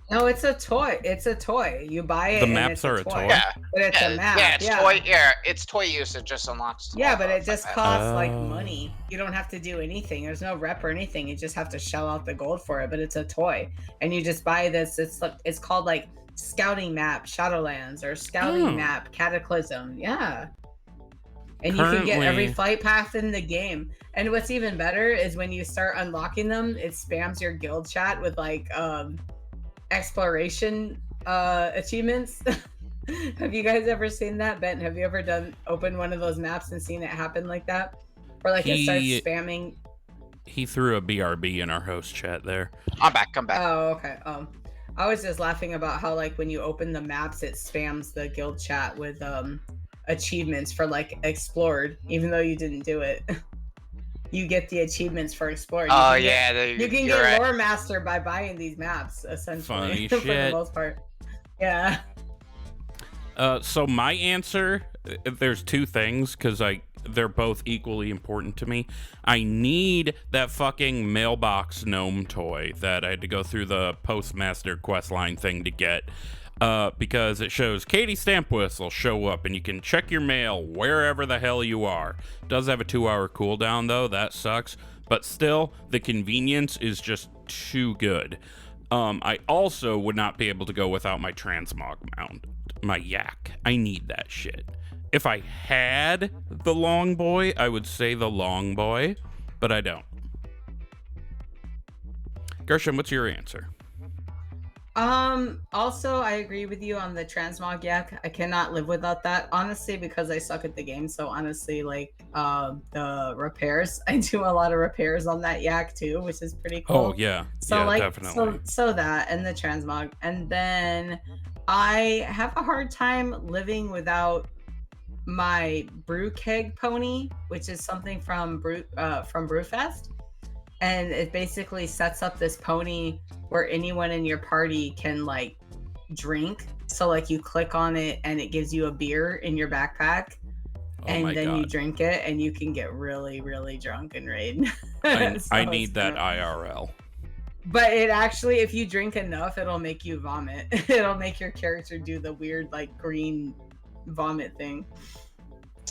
No, it's a toy. It's a toy. You buy it. The and maps it's are a toy? Yeah. But it's a map. Yeah, it's toy. Yeah, it's toy use. It just unlocks. Yeah, all but the it just fight pass. costs like Oh. money. You don't have to do anything. There's no rep or anything. You just have to shell out the gold for it. But it's a toy, and you just buy this. It's called like Scouting Map Shadowlands or Scouting Oh. Map Cataclysm. Yeah. and you can get every Currently- flight path in the game. And what's even better is when you start unlocking them, it spams your guild chat with like exploration achievements. Have you guys ever seen that? Ben, have you ever opened one of those maps and seen it happen like that? Or like it starts spamming. He threw a BRB in our host chat there. I'm back. Oh, okay. I was just laughing about how like when you open the maps, it spams the guild chat with achievements for like explored, even though you didn't do it. You get the achievements for explored. Oh you can get right. lore master by buying these maps, essentially. Funny For shit. the most part. Yeah. So my answer, there's two things, because they're both equally important to me. I need that fucking mailbox gnome toy that I had to go through the postmaster questline thing to get, because it shows Katie Stampwhistle show up and you can check your mail wherever the hell you are. It does have a 2-hour cooldown though, that sucks, but still the convenience is just too good. I also would not be able to go without my transmog mount, my yak. I need that shit. If I had the long boy, I would say the long boy, but I don't. Gershom, what's your answer? Also, I agree with you on the transmog yak. I cannot live without that, honestly, because I suck at the game. So honestly, like the repairs, I do a lot of repairs on that yak too, which is pretty cool. Oh yeah, So yeah, like, definitely. so that and the transmog, and then I have a hard time living without my brew keg pony, which is something from Brewfest, and it basically sets up this pony where anyone in your party can like drink. So like you click on it and it gives you a beer in your backpack, and then you drink it and you can get really, really drunk and raid. I need that IRL. But it actually, if you drink enough, it'll make you vomit. It'll make your character do the weird like green vomit thing.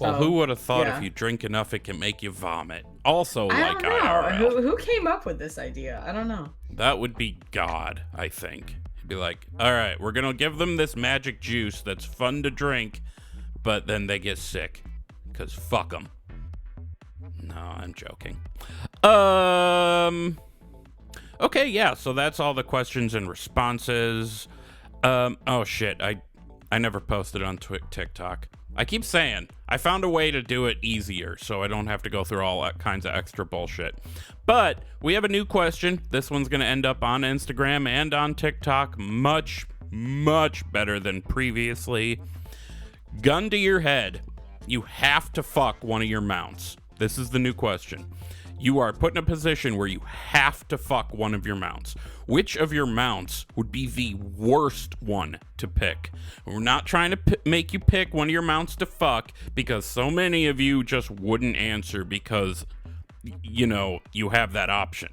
Well, who would have thought yeah. if you drink enough it can make you vomit? Also, I like don't know. IRL. Who came up with this idea? I don't know. That would be God, I think. He'd be like, all right, we're going to give them this magic juice that's fun to drink, but then they get sick. Because fuck them. No, I'm joking. Okay, yeah, so that's all the questions and responses. Oh shit, I never posted on TikTok. I keep saying, I found a way to do it easier so I don't have to go through all that kinds of extra bullshit. But we have a new question. This one's going to end up on Instagram and on TikTok much, much better than previously. Gun to your head. You have to fuck one of your mounts. This is the new question. You are put in a position where you have to fuck one of your mounts. Which of your mounts would be the worst one to pick? We're not trying to make you pick one of your mounts to fuck, because so many of you just wouldn't answer because, you know, you have that option.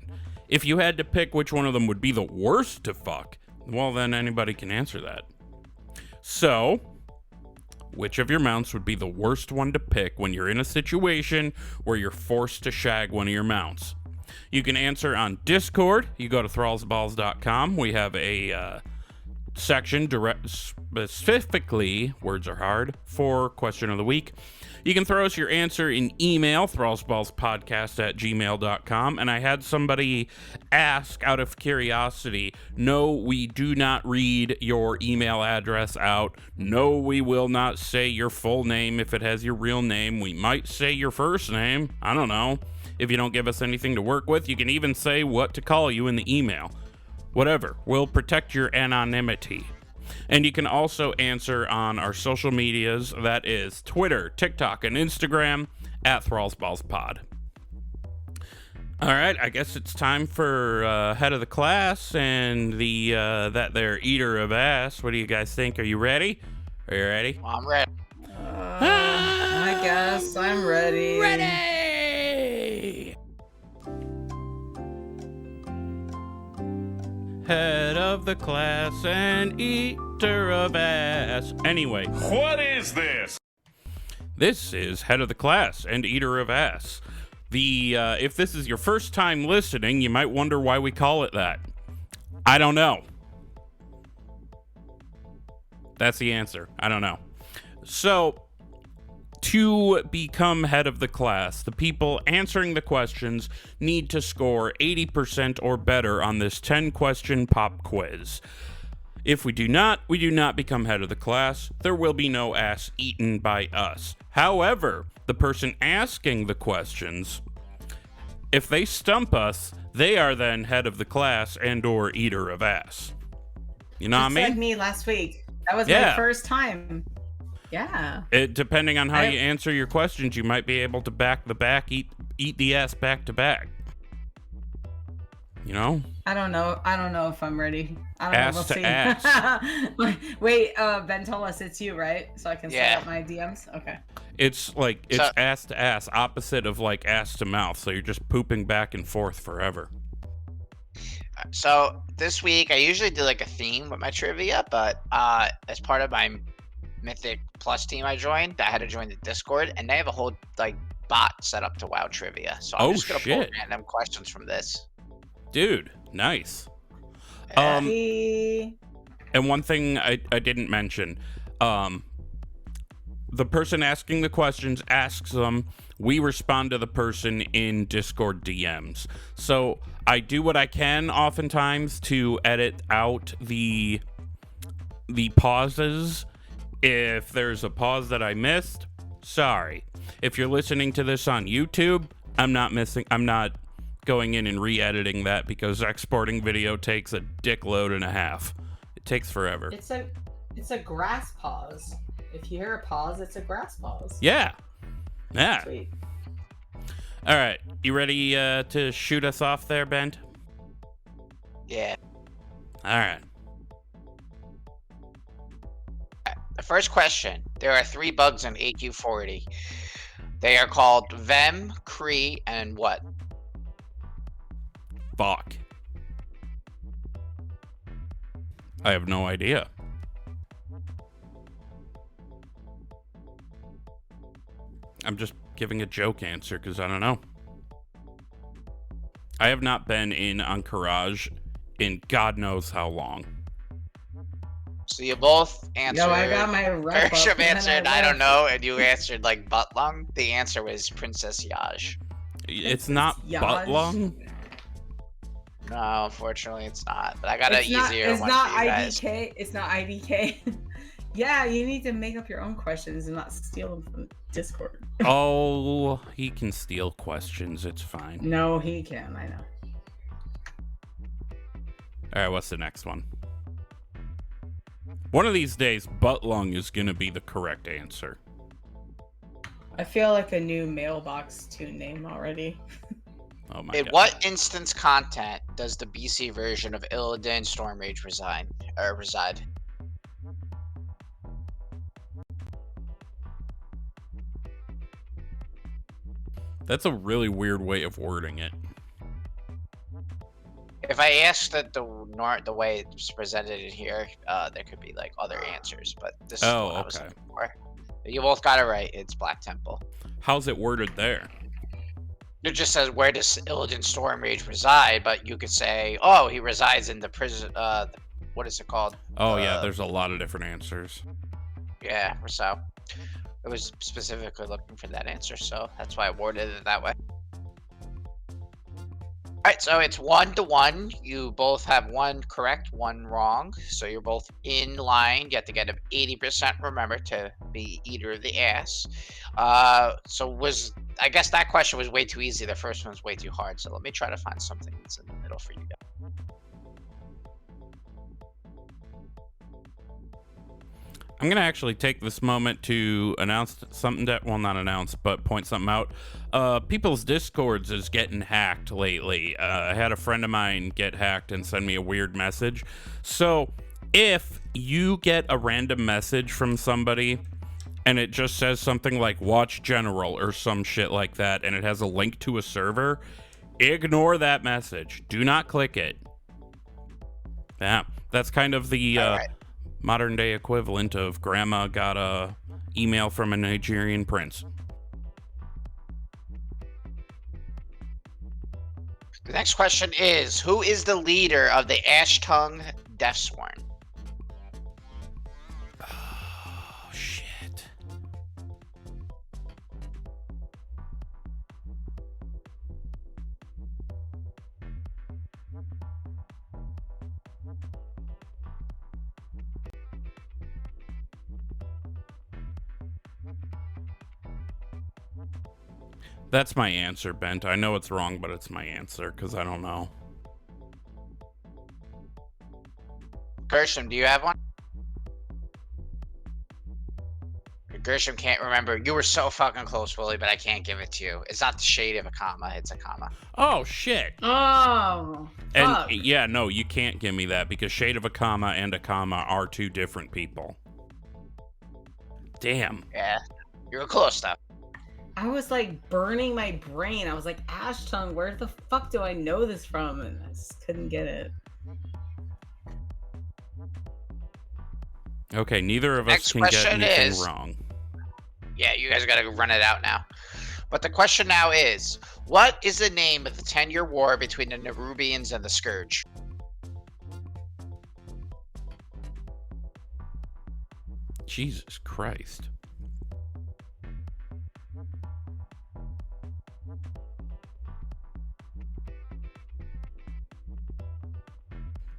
If you had to pick which one of them would be the worst to fuck, well, then anybody can answer that. So, which of your mounts would be the worst one to pick when you're in a situation where you're forced to shag one of your mounts? You can answer on Discord. You go to thrallsballs.com. We have a section specifically, words are hard, for question of the week. You can throw us your answer in email, thrallsballspodcast@gmail.com. And I had somebody ask out of curiosity, no, we do not read your email address out. No, we will not say your full name if it has your real name. We might say your first name. I don't know. If you don't give us anything to work with, you can even say what to call you in the email. Whatever. We'll protect your anonymity. And you can also answer on our social medias. That is Twitter, TikTok, and Instagram at ThrallsBallsPod. All right, I guess it's time for head of the class and the that there eater of ass. What do you guys think? Are you ready? Are you ready? Well, I'm ready. I guess I'm ready. Ready! Head of the class and eater of ass. Anyway, What is this? this is Head of the Class and Eater of Ass. If this is your first time listening, you might wonder why we call it that. I don't know. That's the answer. I don't know. So, To become head of the class, the people answering the questions need to score 80% or better on this 10-question pop quiz. If we do not become head of the class. There will be no ass eaten by us. However, the person asking the questions, if they stump us, they are then head of the class and or eater of ass. You know what I mean? Like me last week. That was my first time. Yeah. Depending on how you answer your questions, you might be able to eat the ass back to back. You know? I don't know if I'm ready. I don't ass know. We'll to see. ass. Wait, Bentolas, it's you, right? So I can set up my DMs? Okay. It's ass to ass, opposite of like ass to mouth. So you're just pooping back and forth forever. So this week, I usually do like a theme with my trivia, but as part of my Mythic Plus team I joined, I had to join the Discord, and they have a whole like bot set up to WoW trivia. So I'm just gonna pull random questions from this. Dude, nice. Hey. And one thing I didn't mention, the person asking the questions asks them. We respond to the person in Discord DMs. So I do what I can oftentimes to edit out the pauses. If there's a pause that I missed, sorry. If you're listening to this on YouTube, I'm not going in and re-editing that because exporting video takes a dick load and a half. It takes forever. It's a grass pause. If you hear a pause, it's a grass pause. Yeah. Sweet. All right. You ready to shoot us off there, Bent? Yeah. All right. The first question. There are 3 bugs in AQ40. They are called Vem, Cree, and what? Fuck. I have no idea. I'm just giving a joke answer because I don't know. I have not been in Encourage in God knows how long. So you both answered. No, I got my rep Gershom up, answered, I don't know, and you answered like butt lung. The answer was Princess Yaj. It's not butt lung? No, unfortunately it's not. But I got an easier it's one not for you IDK. guys. It's not IDK. Yeah, you need to make up your own questions and not steal them from Discord. Oh, he can steal questions. It's fine. No, he can. I know. All right, what's the next one? One of these days, butt lung is going to be the correct answer. I feel like a new mailbox tune name already. Oh my In god. what instance content does the BC version of Illidan Stormrage reside? That's a really weird way of wording it. If I asked it the way it's presented in here, there could be like other answers, but this is what I was looking for. You both got it right. It's Black Temple. How's it worded there? It just says, where does Illidan Stormrage reside? But you could say, oh, he resides in the prison. What is it called? Oh yeah, there's a lot of different answers. Yeah, so I was specifically looking for that answer, so that's why I worded it that way. Alright, so it's 1-1. You both have 1 correct, 1 wrong. So you're both in line. You have to get an 80%, remember, to be eater of the ass. I guess that question was way too easy. The first one's way too hard. So let me try to find something that's in the middle for you guys. I'm going to actually take this moment to announce something that, well, not announce, but point something out. People's Discords is getting hacked lately. I had a friend of mine get hacked and send me a weird message. So if you get a random message from somebody and it just says something like watch general or some shit like that, and it has a link to a server, ignore that message. Do not click it. Yeah, that's kind of the modern day equivalent of grandma got a email from a Nigerian prince. The next question is, who is the leader of the Ashtongue Deathsworn? Oh, shit. That's my answer, Bent. I know it's wrong, but it's my answer because I don't know. Gershom, do you have one? Gershom can't remember. You were so fucking close, Willie, but I can't give it to you. It's not the shade of a comma. It's a comma. Oh, shit. Oh, And fuck. yeah, no, you can't give me that because shade of a comma and a comma are two different people. Damn. Yeah, you were close though. I was like burning my brain. I was like, Ash Tongue, where the fuck do I know this from? And I just couldn't get it. Okay, neither of us Next can get question anything is- wrong. Yeah, you guys gotta run it out now. But the question now is, what is the name of the 10-year war between the Nerubians and the Scourge? Jesus Christ.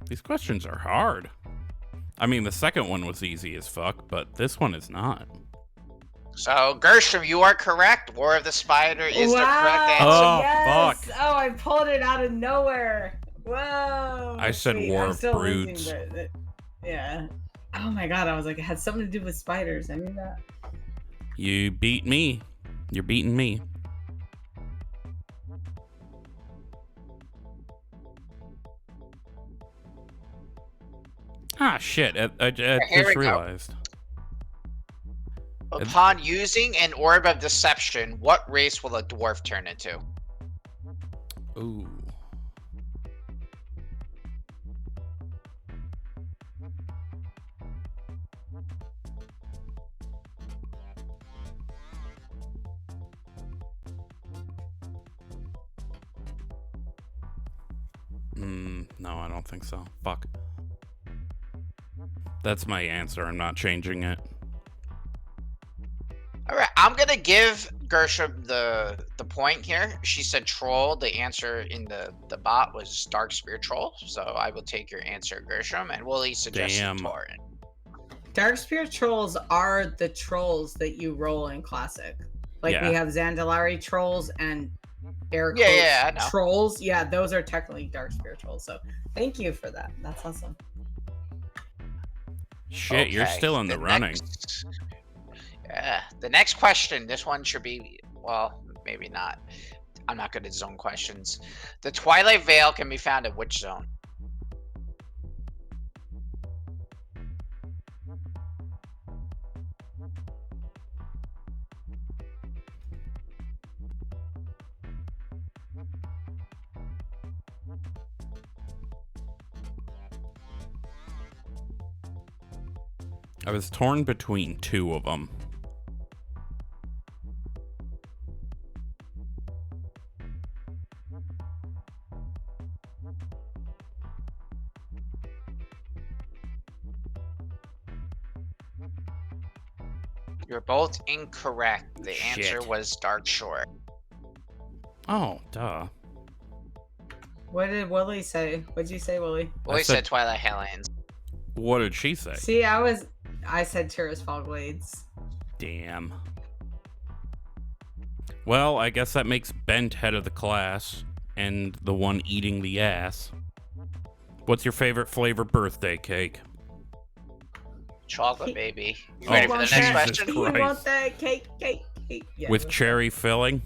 These questions are hard. I mean, the second one was easy as fuck, but this one is not. So, Gershom, you are correct. War of the Spider is the correct answer. Oh, yes! fuck. Oh, I pulled it out of nowhere. Whoa. I said Wait, War I'm of still Broods. losing, but yeah. Oh my god, I was like, it had something to do with spiders. I knew that. You beat me. You're beating me. Ah, shit. I Here just we go. realized. Upon using an orb of deception, what race will a dwarf turn into? Ooh. No, I don't think so. Fuck. That's my answer. I'm not changing it. All right, I'm gonna give Gershom the point here. She said troll. The answer in the bot was dark spear troll. So I will take your answer, Gershom. And Wooly suggested Damn. Tauren. Dark Spirit trolls are the trolls that you roll in Classic. Like Yeah. we have Zandalari trolls and air Yeah, quotes yeah, I know. trolls. Yeah, those are technically Dark Spirit trolls. So thank you for that. That's awesome. Shit, you're Okay, still in the running. Yeah, the next question. This one should be, well, maybe not. I'm not good at zone questions. The Twilight Veil can be found in which zone? I was torn between two of them. You're both incorrect. The answer Shit. was Dark Shore. Oh, duh. What did Willie say? What'd you say, Willie? Willie said- said Twilight Highlands. What did she say? See, I said Tirisfal Glades. Damn. Well, I guess that makes Bent head of the class and the one eating the ass. What's your favorite flavor birthday cake? Chocolate, baby. You Oh, ready for the want next that? question? You Christ. want that cake? Yeah, With it was- cherry filling?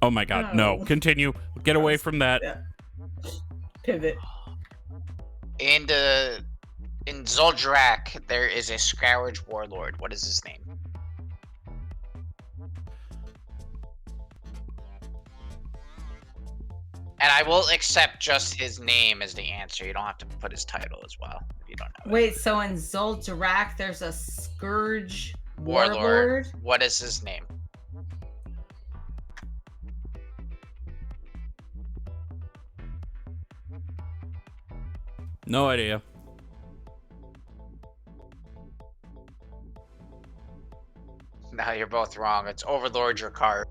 Oh my god, no. No. Continue. Get away from that. Yeah. Pivot. In Zoldrak, there is a Scourge warlord. What is his name? And I will accept just his name as the answer. You don't have to put his title as well if you don't know. it. Wait, so in Zoldrak, there's a Scourge warlord? What is his name? No idea. No, you're both wrong. It's Overlord Drakar.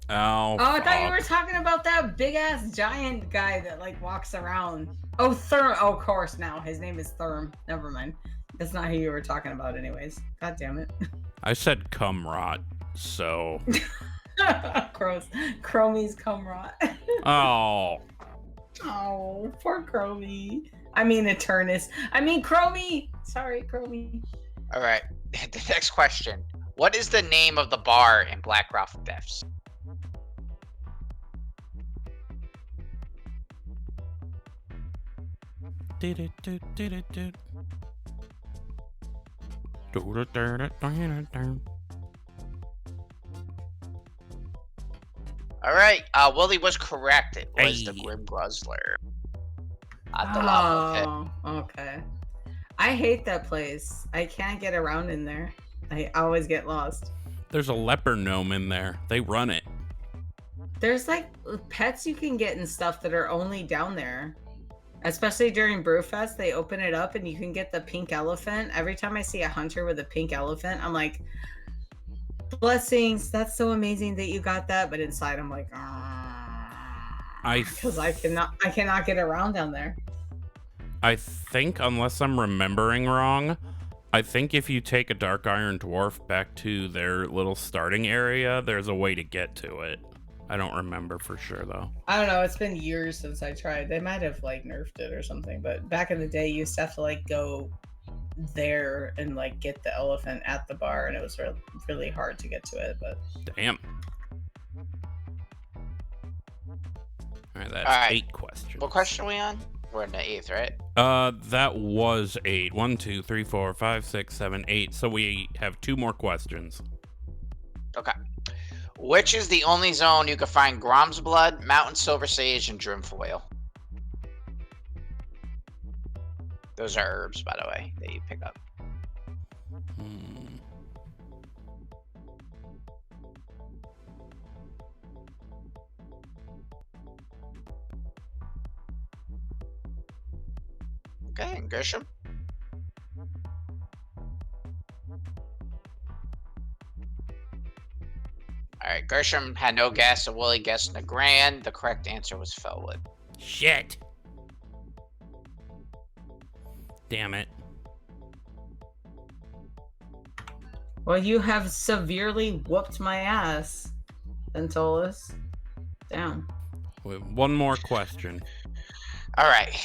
Oh, Oh, I thought you fuck. were talking about that big ass giant guy that like walks around. Oh, Therm. Oh, of course. Now his name is Therm. Never mind. That's not who you were talking about, anyways. God damn it. I said cum rot, so Chromie's cum rot. Oh. Oh, poor Chromie. I mean, Eternus. I mean, Chromie. Sorry, Chromie. All right. The next question. What is the name of the bar in Blackrock Thefts? All right. Willie was correct. It was the Grim Guzzler. At the lava pit. Okay. I hate that place. I can't get around in there. I always get lost. There's a leper gnome in there. They run it. There's like pets you can get and stuff that are only down there. Especially during Brewfest, they open it up and you can get the pink elephant. Every time I see a hunter with a pink elephant, I'm like, blessings. That's so amazing that you got that. But inside, I'm like, because I cannot get around down there. I think, unless I'm remembering wrong, I think if you take a Dark Iron Dwarf back to their little starting area, there's a way to get to it. I don't remember for sure, though. I don't know. It's been years since I tried. They might have, like, nerfed it or something. But back in the day, you used to have to, like, go there and, like, get the elephant at the bar. And it was really hard to get to it. But damn. All right, that's 8 questions. What question are we on? We're in the 8th, right? That was 8. 1, 2, 3, 4, 5, 6, 7, 8. So we have 2 more questions. Okay. Which is the only zone you can find Grom's Blood, Mountain Silver Sage, and Drimfoil? Those are herbs, by the way, that you pick up. Okay, and Gershom? Alright, Gershom had no guess, so Willie guessed Nagrand. The correct answer was Felwood. Shit. Damn it. well, you have severely whooped my ass, Bentolas. Damn. One more question. Alright.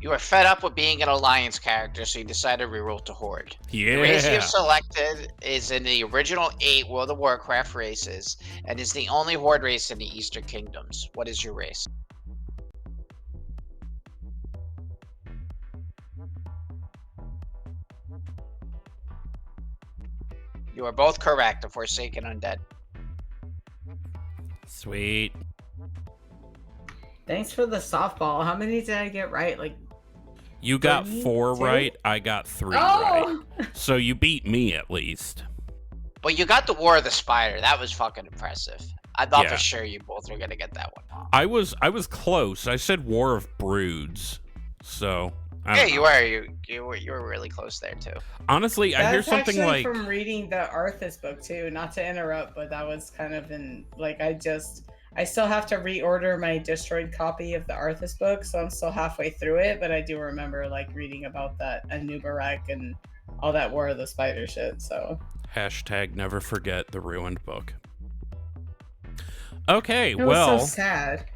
You were fed up with being an Alliance character, so you decided to reroll to Horde. Yeah. The race you've selected is in the original 8 World of Warcraft races, and is the only Horde race in the Eastern Kingdoms. What is your race? You are both correct, the Forsaken Undead. Sweet. Thanks for the softball. How many did I get right? Like, You got 3, 4 2? right, I got 3 Oh! right. So you beat me at least. But you got the War of the Spider. That was fucking impressive. I thought Yeah. for sure you both were gonna get that one wrong. I was close. I said War of Broods. So I Yeah, don't you know. were. You were really close there too. Honestly, I hear That's something actually like from reading the Arthas book too. Not to interrupt, but that was kind of in like I still have to reorder my destroyed copy of the Arthas book, so I'm still halfway through it. But I do remember like reading about that Anubarak and all that War of the Spider shit. So hashtag never forget the ruined book. Okay, it was well, so sad.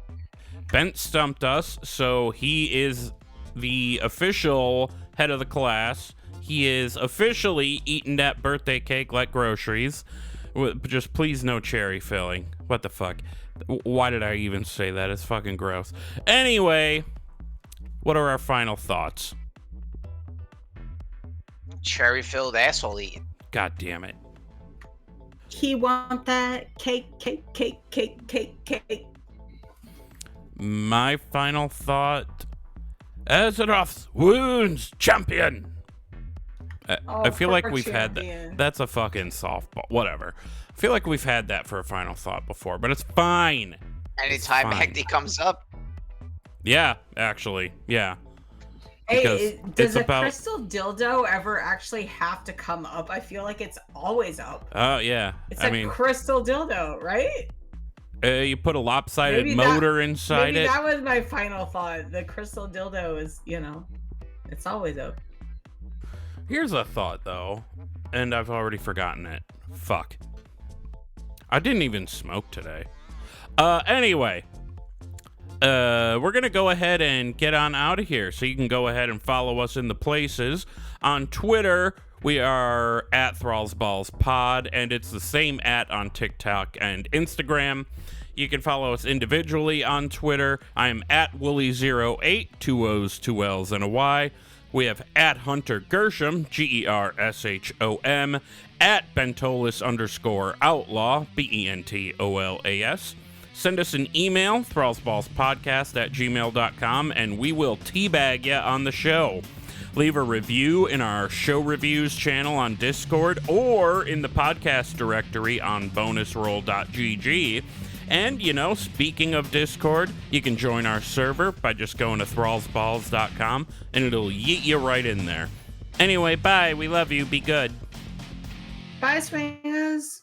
Bent stumped us, so he is the official head of the class. He is officially eating that birthday cake like groceries. Just please no cherry filling. What the fuck? Why did I even say that? It's fucking gross. Anyway, what are our final thoughts? Cherry-filled asshole eating. God damn it. He want that cake. My final thought: Azeroth's wounds champion. I feel like we've had that. That's a fucking softball. Whatever. I feel like we've had that for a final thought before, but it's fine. Anytime fine. Magni comes up, Yeah, actually, yeah. Hey, Because does a crystal dildo ever actually have to come up? I feel like it's always up. Oh yeah. It's I a mean, crystal dildo, right? you put a lopsided Maybe motor inside Maybe it. that was my final thought. The crystal dildo is, it's always up. Here's a thought though. and I've already forgotten it. Fuck. I didn't even smoke today. Anyway, we're going to go ahead and get on out of here. So you can go ahead and follow us in the places. On Twitter, we are at ThrallsBallsPod, and it's the same on TikTok and Instagram. You can follow us individually on Twitter. I am at Wooly08, 2 O's, 2 L's, and a Y. We have at Hunter Gershom, Gershom, at Bentolas_outlaw, Bentolas. Send us an email, thrallsballspodcast@gmail.com, and we will teabag you on the show. Leave a review in our show reviews channel on Discord or in the podcast directory on bonusroll.gg. And, you know, speaking of Discord, you can join our server by just going to thrallsballs.com, and it'll yeet you right in there. Anyway, bye. We love you. Be good. Bye, Swingaz.